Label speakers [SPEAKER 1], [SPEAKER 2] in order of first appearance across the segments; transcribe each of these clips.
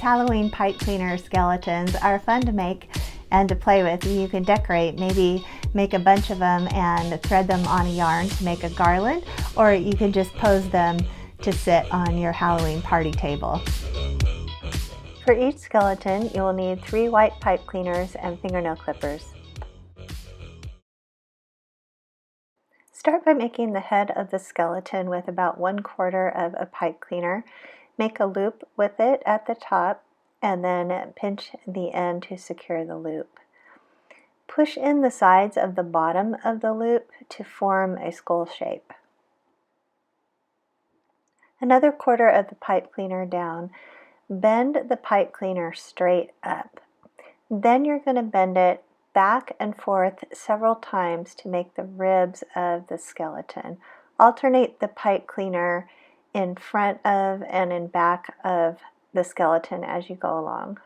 [SPEAKER 1] Halloween pipe cleaner skeletons are fun to make and to play with. You can decorate, maybe make a bunch of them and thread them on a yarn to make a garland, or you can just pose them to sit on your Halloween party table. For each skeleton, you will need 3 white pipe cleaners and fingernail clippers. Start by making the head of the skeleton with about 1/4 of a pipe cleaner. Make a loop with it at the top and then pinch the end to secure the loop. Push in the sides of the bottom of the loop to form a skull shape. Another 1/4 of the pipe cleaner down. Bend the pipe cleaner straight up. Then you're going to bend it back and forth several times to make the ribs of the skeleton. Alternate the pipe cleaner in front of and in back of the skeleton as you go along.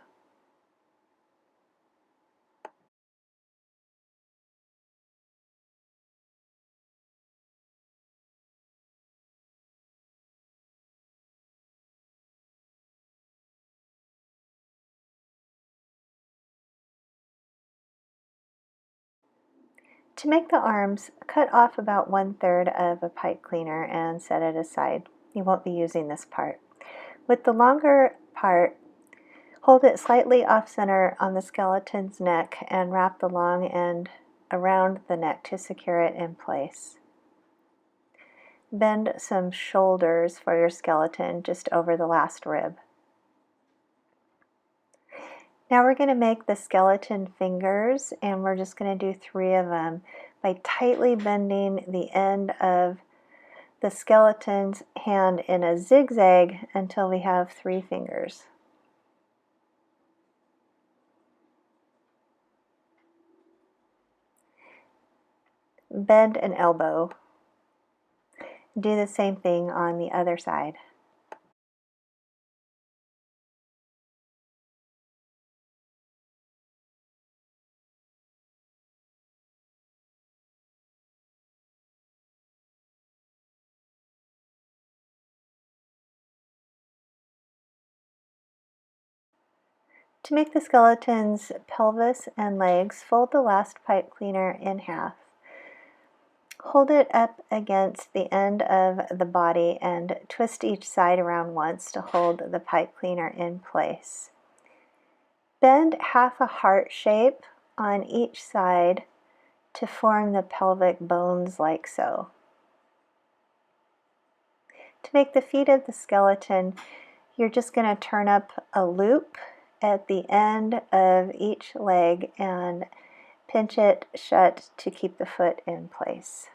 [SPEAKER 1] To make the arms, cut off about 1/3 of a pipe cleaner and set it aside. You won't be using this part. With the longer part, hold it slightly off center on the skeleton's neck and wrap the long end around the neck to secure it in place. Bend some shoulders for your skeleton just over the last rib. Now we're going to make the skeleton fingers, and we're just going to do 3 of them by tightly bending the end of the skeleton's hand in a zigzag until we have 3 fingers. Bend an elbow. Do the same thing on the other side. To make the skeleton's pelvis and legs, fold the last pipe cleaner in half. Hold it up against the end of the body and twist each side around once to hold the pipe cleaner in place. Bend half a heart shape on each side to form the pelvic bones like so. To make the feet of the skeleton, you're just going to turn up a loop at the end of each leg and pinch it shut to keep the foot in place.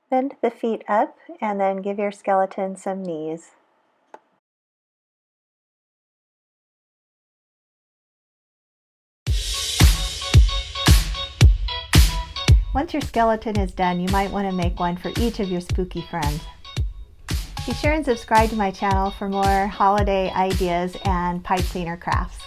[SPEAKER 1] Bend the feet up and then give your skeleton some knees. Once your skeleton is done, you might want to make one for each of your spooky friends. Be sure and subscribe to my channel for more holiday ideas and pipe cleaner crafts.